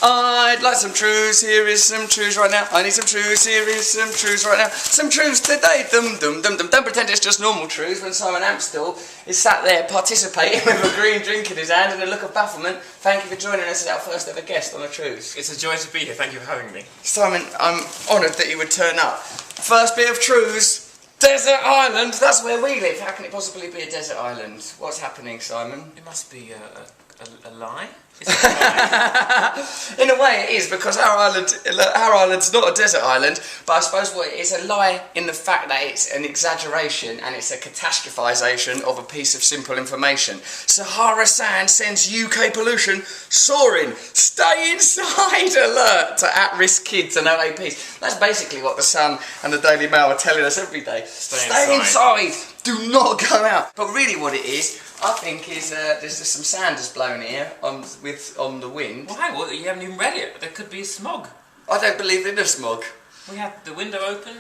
I'd like some Trews, here is some Trews right now. I need some Trews, here is some Trews right now. Some Trews today, dum dum dum dum. Don't pretend it's just normal Trews when Simon Amstell is sat there participating with a green drink in his hand and a look of bafflement. Thank you for joining us as our first ever guest on a Trews. It's a joy to be here, thank you for having me. Simon, I'm honoured that you would turn up. First bit of Trews. Desert island, that's where we live. How can it possibly be a desert island? What's happening, Simon? It must be a lie? Is it a lie? In a way it is, because our island's not a desert island, but I suppose what it is a lie in the fact that it's an exaggeration and it's a catastrophisation of a piece of simple information. Sahara sand sends UK pollution soaring. Stay inside alert to at-risk kids and OAPs. That's basically what the Sun and the Daily Mail are telling us every day. Stay inside. Do not go out. But really what it is, I think, is there's just some sand has blown here on the wind. Why? Well, you haven't even read it. There could be a smog. I don't believe in a smog. We had the window open.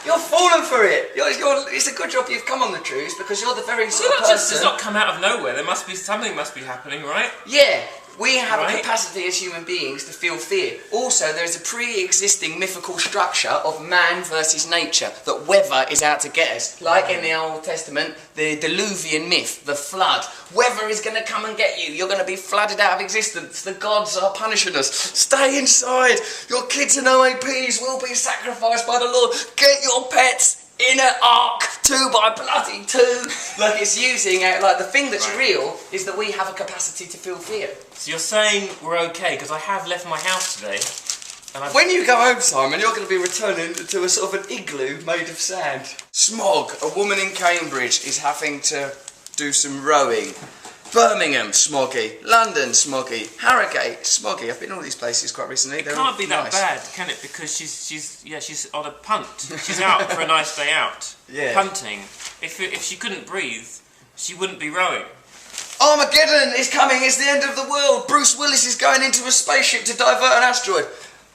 You're falling for it. It's a good job you've come on the Trews because you're the very sort of person. It's not come out of nowhere. There must be something must be happening, right? Yeah. We have a capacity as human beings to feel fear. Also, there is a pre-existing mythical structure of man versus nature, that weather is out to get us. Like in the Old Testament, the Diluvian myth, the flood. Weather is going to come and get you. You're going to be flooded out of existence. The gods are punishing us. Stay inside. Your kids and OAPs will be sacrificed by the Lord. Get your pets in an ark, 2 by bloody 2. Like it's using, like the thing that's real is that we have a capacity to feel fear. So you're saying we're okay, because I have left my house today. And when you go home, Simon, you're going to be returning to a sort of an igloo made of sand. Smog, a woman in Cambridge, is having to do some rowing. Birmingham, smoggy. London, smoggy. Harrogate, smoggy. I've been all these places quite recently. It can't be that bad, can it? Because she's on a punt. She's out for a nice day out. Yeah. Punting. If she couldn't breathe, she wouldn't be rowing. Armageddon is coming. It's the end of the world. Bruce Willis is going into a spaceship to divert an asteroid.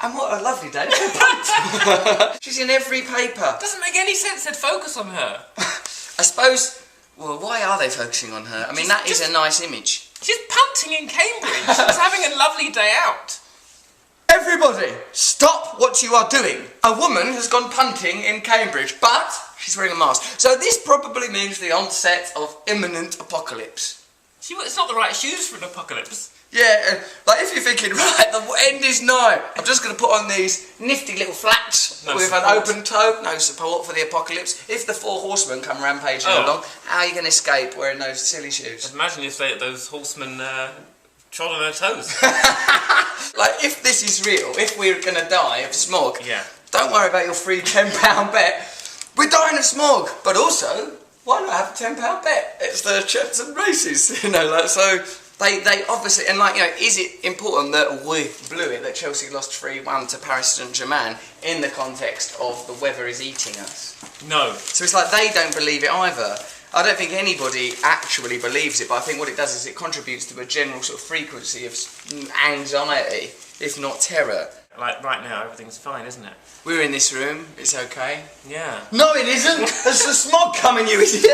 And what a lovely day for a punt. She's in every paper. Doesn't make any sense. They'd focus on her. I suppose. Well, why are they focusing on her? I mean, that is a nice image. She's punting in Cambridge. She's having a lovely day out. Everybody, stop what you are doing. A woman has gone punting in Cambridge, but she's wearing a mask. So this probably means the onset of imminent apocalypse. It's not the right shoes for an apocalypse. Yeah, like if you're thinking, right, the end is nigh, I'm just going to put on these nifty little flats with an open toe, no support for the apocalypse. If the 4 horsemen come rampaging along, how are you going to escape wearing those silly shoes? Imagine if those horsemen trod on their toes. Like, if this is real, if we're going to die of smog, don't worry about your free £10 bet. We're dying of smog, but also, why not have a £10 bet? It's the Chepton races, so... They obviously, and is it important that we blew it, that Chelsea lost 3-1 to Paris Saint-Germain in the context of the weather is eating us? No. So it's like they don't believe it either. I don't think anybody actually believes it, but I think what it does is it contributes to a general sort of frequency of anxiety, if not terror. Like right now, everything's fine, isn't it? We're in this room, it's okay. Yeah. No, it isn't! There's the smog coming, you idiot!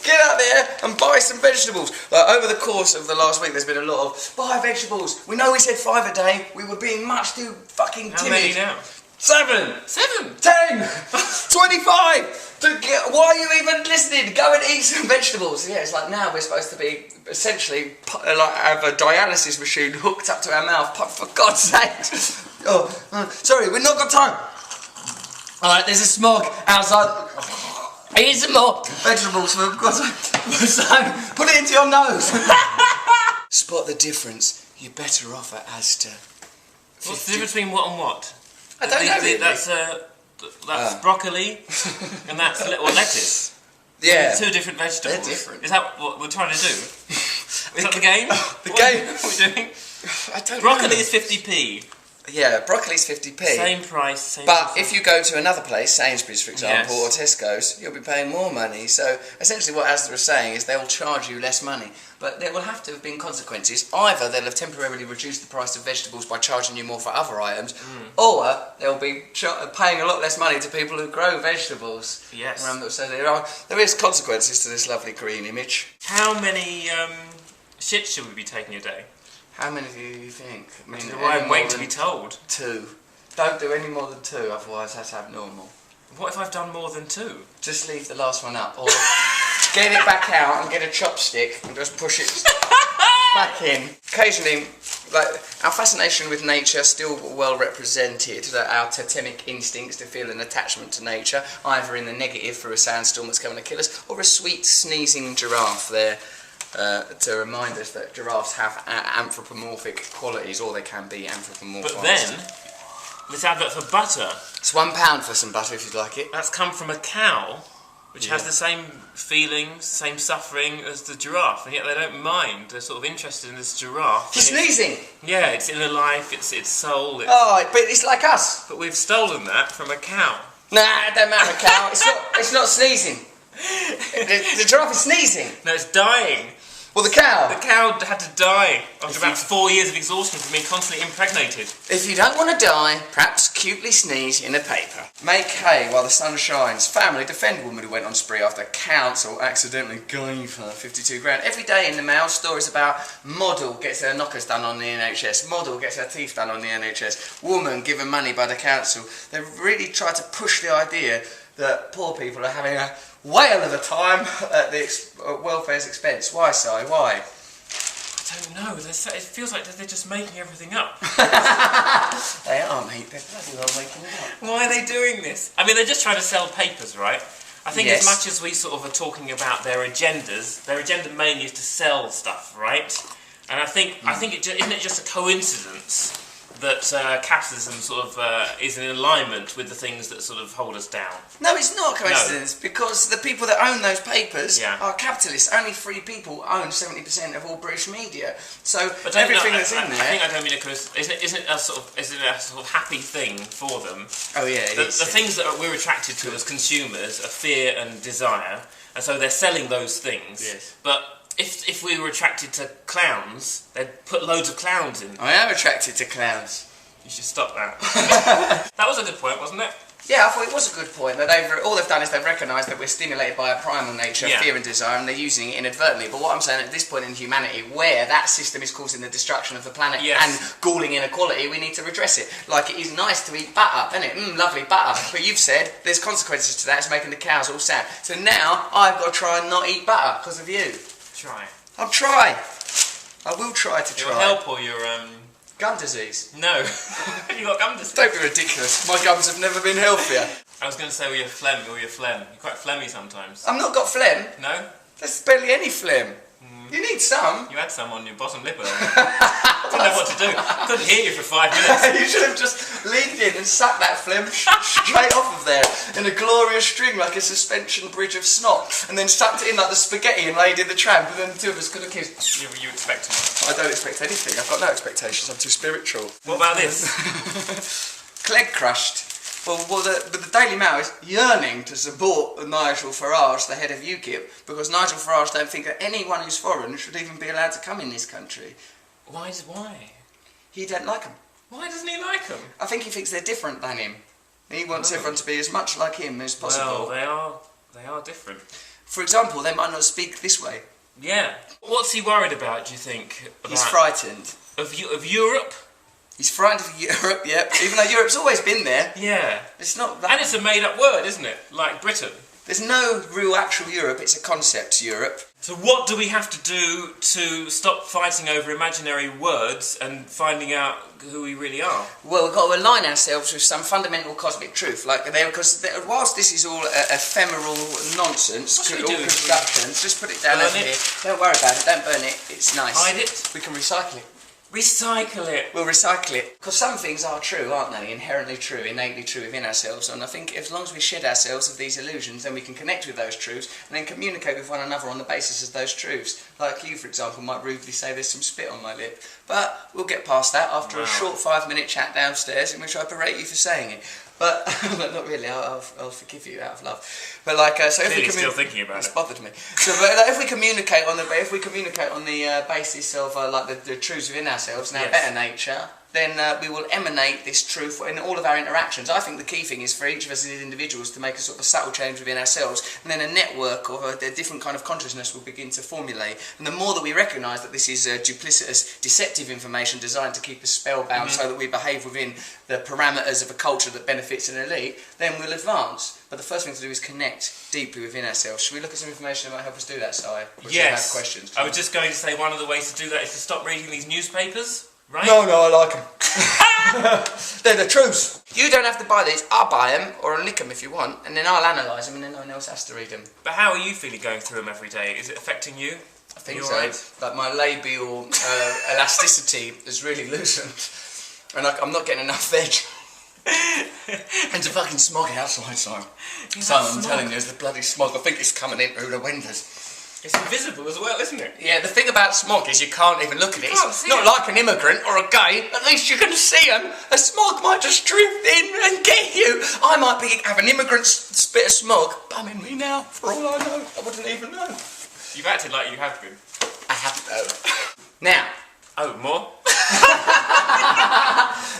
Get out there and buy some vegetables. Like, over the course of the last week, there's been a lot of, buy vegetables. We know we said 5 a day, we were being much too fucking timid. How many now? 7! 7? 10! 25! Why are you even listening? Go and eat some vegetables. Yeah, it's like now we're supposed to be essentially like have a dialysis machine hooked up to our mouth. For God's sake! Sorry, we've not got time. Alright, there's a smog outside. Eat some more vegetables for God's sake. Put it into your nose. Spot the difference. You're better off at Asda. What's the difference between what and what? I don't know really. That's broccoli and that's lettuce. Yeah. 2 different vegetables. They're different. Is that what we're trying to do? Is that the game? The game. What are we doing? I don't know. Broccoli is 50p. Yeah, broccoli's 50p. Same price, But if you go to another place, Sainsbury's for example, or Tesco's, you'll be paying more money. So essentially what Asda is saying is they will charge you less money. But there will have to have been consequences. Either they'll have temporarily reduced the price of vegetables by charging you more for other items, or they'll be paying a lot less money to people who grow vegetables. Yes. So there is consequences to this lovely green image. How many shits should we be taking a day? How many do you think? I mean, I'm waiting to be told. 2. Don't do any more than 2, otherwise that's abnormal. What if I've done more than 2? Just leave the last one up, or get it back out and get a chopstick and just push it back in. Occasionally, like, our fascination with nature is still well represented, our totemic instincts to feel an attachment to nature, either in the negative through a sandstorm that's coming to kill us, or a sweet sneezing giraffe there to remind us that giraffes have anthropomorphic qualities, or they can be anthropomorphised. But then, this advert for butter... It's £1 for some butter if you'd like it. That's come from a cow, which has the same feelings, same suffering as the giraffe, and yet they don't mind. They're sort of interested in this giraffe. He's sneezing! Yeah, it's inner life, it's soul. Oh, but it's like us. But we've stolen that from a cow. Nah, it don't matter, a cow. It's not sneezing. The giraffe is sneezing. No, it's dying. Well, the cow. The cow had to die after about 4 years of exhaustion from being constantly impregnated. If you don't want to die, perhaps cutely sneeze in a paper. Make hay while the sun shines. Family defend woman who went on spree after council accidentally gave her 52 grand. Every day in the mail, stories about model gets her knockers done on the NHS, model gets her teeth done on the NHS, woman given money by the council. They really try to push the idea that poor people are having a whale of a time at the welfare's expense. Why, Si? Why? I don't know. It feels like they're just making everything up. They are, mate. They're bloody well making it up. Why are they doing this? I mean, they're just trying to sell papers, right? I think as much as we sort of are talking about their agendas, their agenda mainly is to sell stuff, right? And I think isn't it just a coincidence that capitalism sort of is in alignment with the things that sort of hold us down? No, it's not a coincidence, because the people that own those papers are capitalists. Only 3 people own 70% of all British media. So everything that's in there... I think I don't mean it because isn't it a sort of happy thing for them? Oh yeah, the things that we're attracted to as consumers are fear and desire, and so they're selling those things. Yes. But if we were attracted to clowns, they'd put loads of clowns in. I am attracted to clowns. You should stop that. That was a good point, wasn't it? Yeah, I thought it was a good point. That all they've done is they've recognised that we're stimulated by a primal nature, fear and desire, and they're using it inadvertently. But what I'm saying, at this point in humanity, where that system is causing the destruction of the planet and galling inequality, we need to redress it. Like, it is nice to eat butter, isn't it? Lovely butter. But you've said there's consequences to that. It's making the cows all sad. So now I've got to try and not eat butter because of you. Try. I'll try. I will try to try. Your help or your gum disease? No. You got gum disease? Don't be ridiculous. My gums have never been healthier. I was going to say your phlegm. You're quite phlegmy sometimes. I've not got phlegm. No? There's barely any phlegm. You need some. You had some on your bottom lip earlier. I didn't know what to do. I couldn't hear you for 5 minutes. You should have just leaned in and sucked that phlegm straight off of there in a glorious string like a suspension bridge of snot, and then sucked it in like the spaghetti and Lady the Tramp, and then the two of us could have kissed. You expect it? I don't expect anything. I've got no expectations. I'm too spiritual. What about this? Clegg crushed. Well, the Daily Mail is yearning to support Nigel Farage, the head of UKIP, because Nigel Farage don't think that anyone who's foreign should even be allowed to come in this country. Why? He don't like them. Why doesn't he like them? I think he thinks they're different than him. He wants everyone to be as much like him as possible. Well, they are different. For example, they might not speak this way. Yeah. What's he worried about, do you think? He's frightened. Of Europe? He's frightened of Europe, yep. Even though Europe's always been there. Yeah. It's not that... And it's a made-up word, isn't it? Like Britain. There's no real actual Europe, it's a concept, Europe. So what do we have to do to stop fighting over imaginary words and finding out who we really are? Well, we've got to align ourselves with some fundamental cosmic truth. Because whilst this is all ephemeral nonsense, all constructions, just put it down over here. Don't worry about it, don't burn it, it's nice. Hide it. We can recycle it. Recycle it. We'll recycle it. Because some things are true, aren't they? Inherently true, innately true within ourselves. And I think as long as we shed ourselves of these illusions, then we can connect with those truths and then communicate with one another on the basis of those truths. Like you, for example, might rudely say there's some spit on my lip. But we'll get past that after a short 5-minute chat downstairs in which I berate you for saying it. But not really. I'll forgive you out of love. But so if we still thinking about it's bothered me. So, if we communicate on the basis of the truths within ourselves and our better nature, then we will emanate this truth in all of our interactions. I think the key thing is for each of us as individuals to make a sort of subtle change within ourselves, and then a network of a different kind of consciousness will begin to formulate. And the more that we recognise that this is duplicitous, deceptive information designed to keep us spellbound so that we behave within the parameters of a culture that benefits an elite, then we'll advance. But the first thing to do is connect deeply within ourselves. Should we look at some information that might help us do that, Si? Yes. Have questions? I was just going to say one of the ways to do that is to stop reading these newspapers. Right? No, I like them. They're the truths. You don't have to buy these. I'll buy them, or I'll nick them if you want, and then I'll analyse them, and then no one else has to read them. But how are you feeling going through them every day? Is it affecting you? I think You're so. right. Like my labial elasticity is really loosened, and I'm not getting enough veg. And it's a fucking smog outside, Simon. I'm telling you, there's the bloody smog. I think it's coming in through the windows. It's invisible as well, isn't it? Yeah, the thing about smog is you can't even look at it. It's not it. like an immigrant or a gay. At least you can see them. A smog might just drift in and get you. I might have an immigrant spit of smog bumming me now, for all I know. I wouldn't even know. You've acted like you have been. I have to. Now. Oh, more?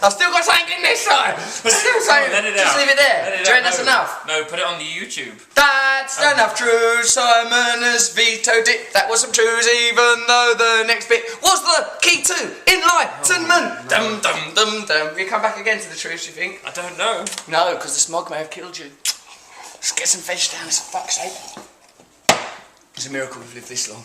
I've still got something in this side. I'm still saying, let it just out. leave it there. Let it Do you out. reckon that's enough? No, put it on the YouTube. That's enough, Trews. Simon has vetoed it. That was some Trews, even though the next bit was the key to enlightenment. Dum dum dum dum. Will you come back again to the Trews, you think? I don't know. No, because the smog may have killed you. Let's get some veg down, for fuck's sake. It's a miracle we've lived this long.